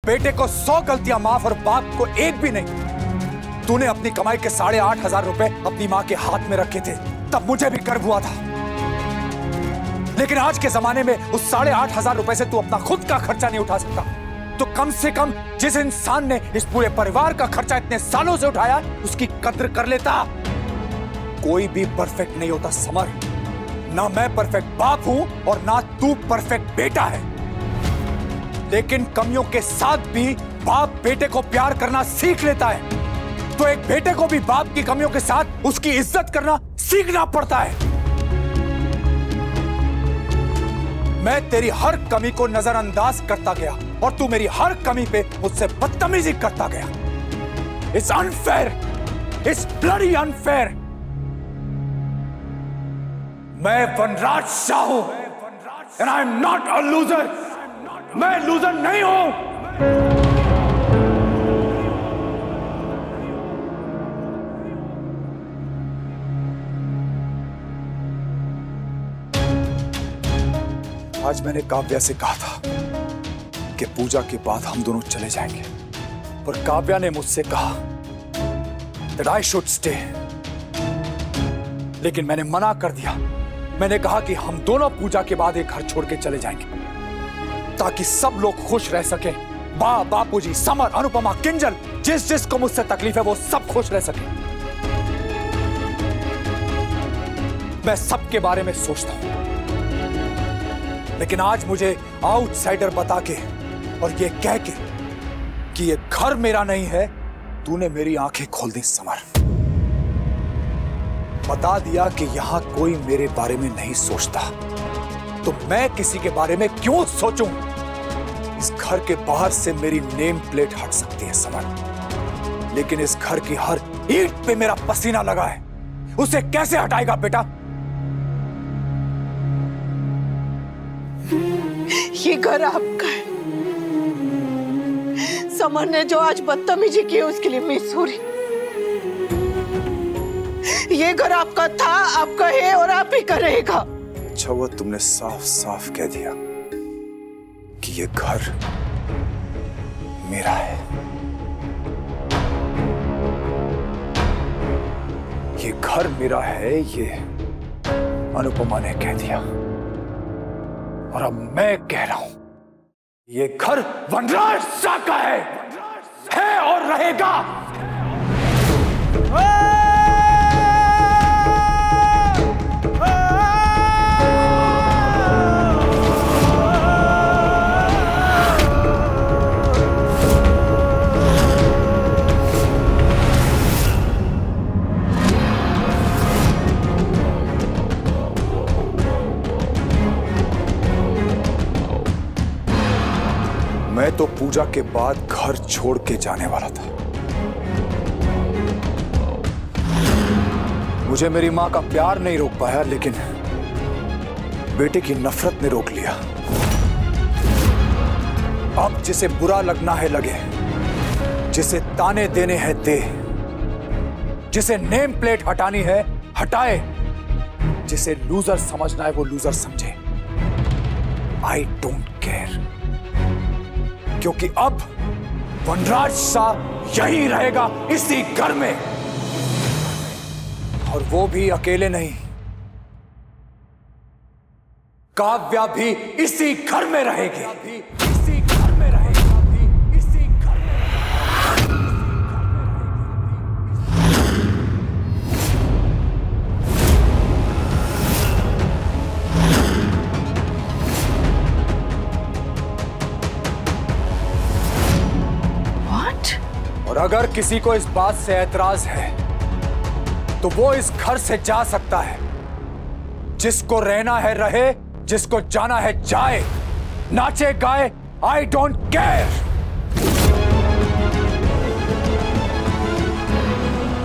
बेटे को 100 गलतियां माफ और बाप को एक भी नहीं। तूने अपनी कमाई के 8,500 रुपए अपनी मां के हाथ में रखे थे, तब मुझे भी गर्व हुआ था। लेकिन आज के जमाने में उस 8,500 रुपए से तू अपना खुद का खर्चा नहीं उठा सकता, तो कम से कम जिस इंसान ने इस पूरे परिवार का खर्चा इतने सालों से उठाया, उसकी कद्र कर लेता। कोई भी परफेक्ट नहीं होता समर। ना मैं परफेक्ट बाप हूं और ना तू परफेक्ट बेटा है, लेकिन कमियों के साथ भी बाप बेटे को प्यार करना सीख लेता है। तो एक बेटे को भी बाप की कमियों के साथ उसकी इज्जत करना सीखना पड़ता है। मैं तेरी हर कमी को नजरअंदाज करता गया और तू मेरी हर कमी पे मुझसे बदतमीजी करता गया। It's unfair, it's bloody unfair। मैं वनराज शाह हूं and I'm not a loser। मैं लूजर नहीं हूं। आज मैंने काव्या से कहा था कि पूजा के बाद हम दोनों चले जाएंगे, पर काव्या ने मुझसे कहा that I should stay। लेकिन मैंने मना कर दिया। मैंने कहा कि हम दोनों पूजा के बाद एक घर छोड़ के चले जाएंगे, ताकि सब लोग खुश रह सकें। बापूजी, समर, अनुपमा, किंजल, जिसको मुझसे तकलीफ है वो सब खुश रह सके। मैं सबके बारे में सोचता हूं, लेकिन आज मुझे आउटसाइडर बता के और ये कह के कि ये घर मेरा नहीं है, तूने मेरी आंखें खोल दी समर। बता दिया कि यहां कोई मेरे बारे में नहीं सोचता, तो मैं किसी के बारे में क्यों सोचूं? इस घर के बाहर से मेरी नेम प्लेट हट सकती है समर, लेकिन इस घर की हर ईंट पे मेरा पसीना लगा है, उसे कैसे हटाएगा बेटा? ये घर आपका है। समर ने जो आज बदतमीजी की उसके लिए मैं सॉरी। ये घर आपका था, आपका है और आप ही का रहेगा। अच्छा वो तुमने साफ साफ कह दिया कि ये घर मेरा है। ये घर मेरा है, ये अनुपमा ने कह दिया, और अब मैं कह रहा हूं, ये घर वनराज शाह का है और रहेगा। मैं तो पूजा के बाद घर छोड़ के जाने वाला था। मुझे मेरी मां का प्यार नहीं रोक पाया, लेकिन बेटे की नफरत ने रोक लिया। अब जिसे बुरा लगना है लगे, जिसे ताने देने हैं दे, जिसे नेम प्लेट हटानी है हटाए, जिसे लूजर समझना है वो लूजर समझे। आई डोंट केयर, क्योंकि अब वनराज शाह यही रहेगा इसी घर में, और वो भी अकेले नहीं, काव्या भी इसी घर में रहेगी। इसी घर में रहेगी, इसी घर में। और अगर किसी को इस बात से ऐतराज है तो वो इस घर से जा सकता है। जिसको रहना है रहे, जिसको जाना है जाए, नाचे गाए, आई डोंट केयर।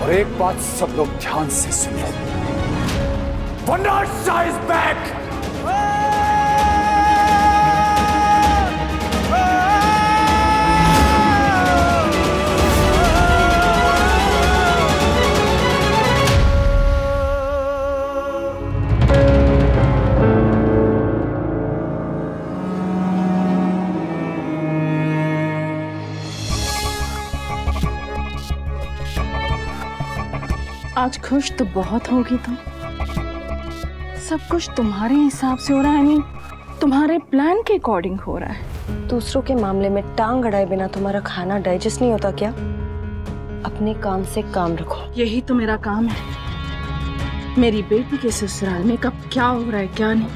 और एक बात सब लोग ध्यान से सुन लो, वनराज शाह इज बैक। आज खुश तो बहुत होगी तुम। सब कुछ तुम्हारे हिसाब से हो रहा है, नहीं तुम्हारे प्लान के अकॉर्डिंग हो रहा है। दूसरों के मामले में टांग अड़ाए बिना तुम्हारा खाना डाइजेस्ट नहीं होता क्या? अपने काम से काम रखो। यही तो मेरा काम है। मेरी बेटी के ससुराल में कब क्या हो रहा है क्या नहीं,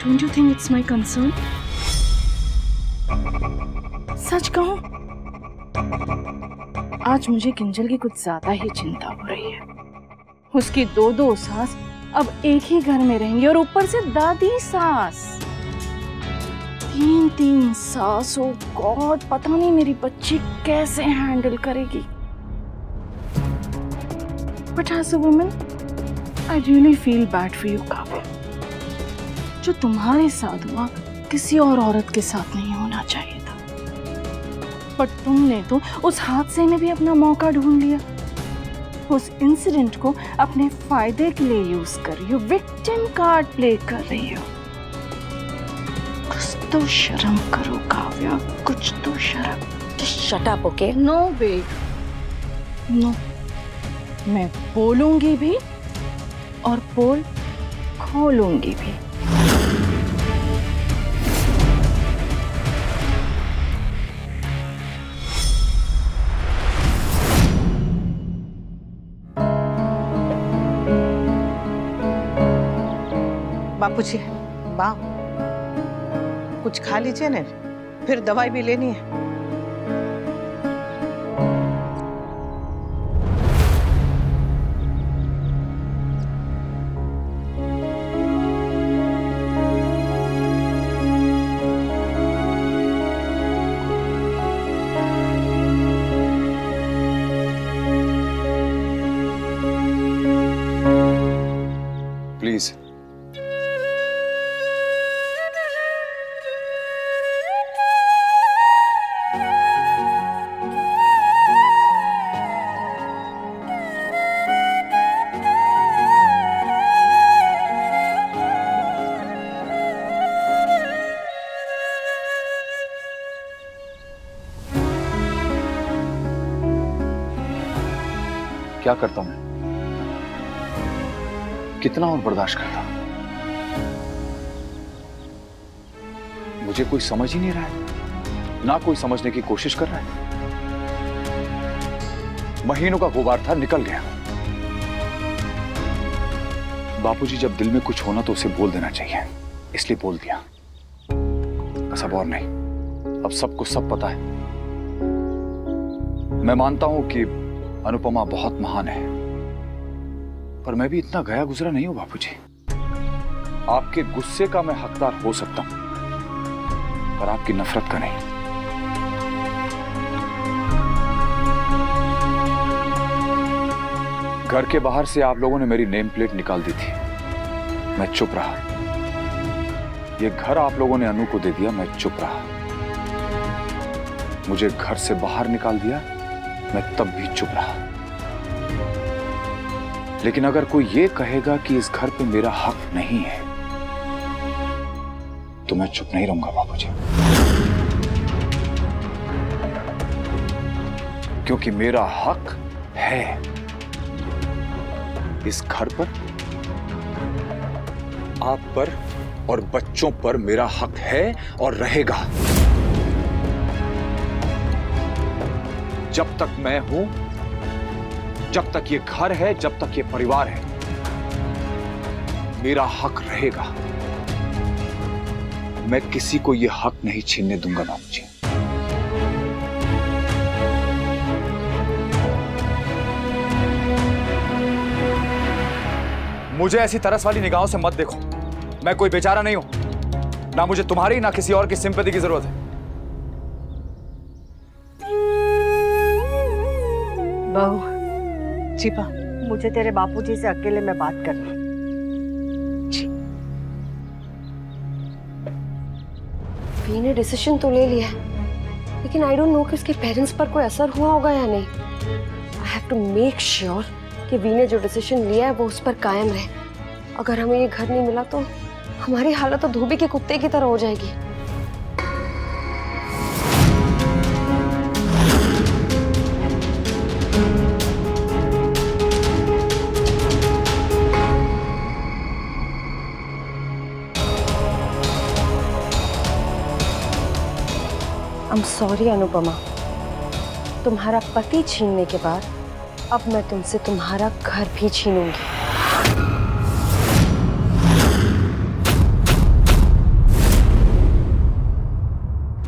don't you think it's my concern? सच कहूं, आज मुझे किंजल की कुछ ज्यादा ही चिंता हो रही है। उसकी दो सास अब एक ही घर में रहेंगी और ऊपर से दादी सास, तीन सास। ओ गॉड, पता नहीं मेरी बच्ची कैसे हैंडल करेगी। But as a woman I really feel bad for you Kavya. जो तुम्हारे साथ हुआ किसी और औरत के साथ नहीं होना चाहिए था, पर तुमने तो उस हादसे में भी अपना मौका ढूंढ लिया। उस इंसिडेंट को अपने फायदे के लिए यूज कर रही हो, विक्टिम कार्ड प्ले कर रही हो। कुछ तो शर्म करो काव्या, कुछ तो शर्म। Shut up, okay? No babe, no. मैं बोलूंगी भी और पोल खोलूंगी भी। बापूजी, माँ कुछ खा लीजिए ना, फिर दवाई भी लेनी है। प्लीज। क्या करता मैं? कितना और बर्दाश्त करता? मुझे कोई समझ ही नहीं रहा है, ना कोई समझने की कोशिश कर रहा है। महीनों का गुबार था, निकल गया। बापूजी, जब दिल में कुछ होना तो उसे बोल देना चाहिए, इसलिए बोल दिया, बस अब और नहीं। अब सबको सब पता है। मैं मानता हूं कि अनुपमा बहुत महान है, पर मैं भी इतना गया गुजरा नहीं हूं बापूजी। आपके गुस्से का मैं हकदार हो सकता हूं, पर आपकी नफरत का नहीं। घर के बाहर से आप लोगों ने मेरी नेम प्लेट निकाल दी थी, मैं चुप रहा। ये घर आप लोगों ने अनु को दे दिया, मैं चुप रहा। मुझे घर से बाहर निकाल दिया, मैं तब भी चुप रहा। लेकिन अगर कोई ये कहेगा कि इस घर पे मेरा हक नहीं है, तो मैं चुप नहीं रहूंगा बाबूजी, क्योंकि मेरा हक है इस घर पर, आप पर और बच्चों पर मेरा हक है और रहेगा। जब तक मैं हूं, जब तक ये घर है, जब तक ये परिवार है, मेरा हक रहेगा। मैं किसी को ये हक नहीं छीनने दूंगा बाबूजी। मुझे ऐसी तरस वाली निगाहों से मत देखो। मैं कोई बेचारा नहीं हूं, ना मुझे तुम्हारी ना किसी और की सिंपैथी की जरूरत है। बहू, चिपा, मुझे तेरे बापूजी से अकेले में बात करनी। वी ने डिसीजन तो ले लिया है, लेकिन आई डोंट नो कि उसके पेरेंट्स पर कोई असर हुआ होगा या नहीं। I have to make sure कि वी ने जो डिसीजन लिया है वो उस पर कायम रहे। अगर हमें ये घर नहीं मिला तो हमारी हालत तो धोबी के कुत्ते की तरह हो जाएगी। सॉरी अनुपमा, तुम्हारा पति छीनने के बाद अब मैं तुमसे तुम्हारा घर भी छीनूंगी।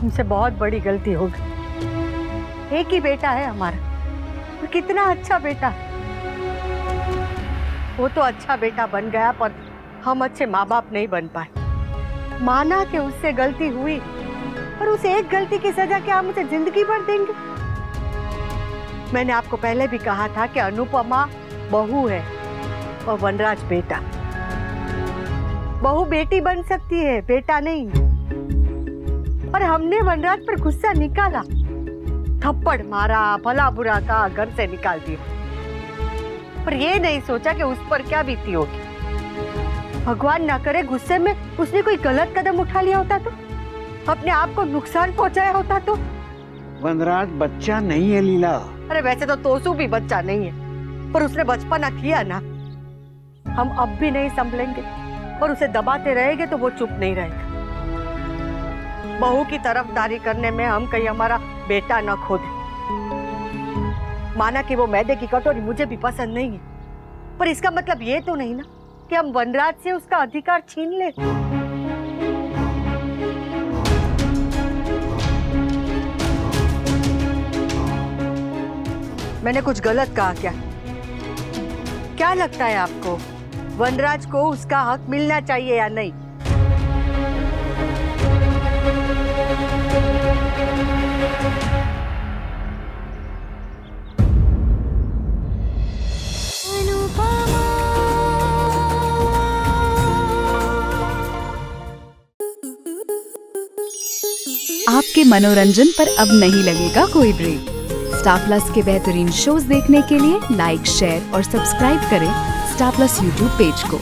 तुमसे बहुत बड़ी गलती हो गई। एक ही बेटा है हमारा, और कितना अच्छा बेटा। वो तो अच्छा बेटा बन गया, पर हम अच्छे माँ बाप नहीं बन पाए। माना कि उससे गलती हुई, पर उस एक गलती की सजा क्या हम उसे जिंदगी भर देंगे? मैंने आपको पहले भी कहा था कि अनुपमा बहू है और वनराज बेटा। बहू बेटी बन सकती है, बेटा नहीं। और हमने वनराज पर गुस्सा निकाला, थप्पड़ मारा, भला बुरा कहा, घर से निकाल दिया। पर ये नहीं सोचा कि उस पर क्या बीती होगी। भगवान ना करे गुस्से में उसने कोई गलत कदम उठा लिया होता तो, अपने आप को नुकसान पहुंचाया होता तो। वनराज बच्चा नहीं है लीला। अरे वैसे तो तोसू भी बच्चा नहीं है, पर उसने बचपना किया ना। हम अब भी नहीं संभलेंगे और उसे दबाते रहेंगे तो वो चुप नहीं रहेगा। बहू की तरफदारी करने में हम कहीं हमारा बेटा न खो दे। माना कि वो मैदे की कटोरी मुझे भी पसंद नहीं है, पर इसका मतलब ये तो नहीं ना कि हम वनराज से उसका अधिकार छीन ले। मैंने कुछ गलत कहा क्या? क्या लगता है आपको, वनराज को उसका हक मिलना चाहिए या नहीं? आपके मनोरंजन पर अब नहीं लगेगा कोई ब्रेक। स्टार प्लस के बेहतरीन शोज देखने के लिए लाइक, शेयर और सब्सक्राइब करें स्टार प्लस यूट्यूब पेज को।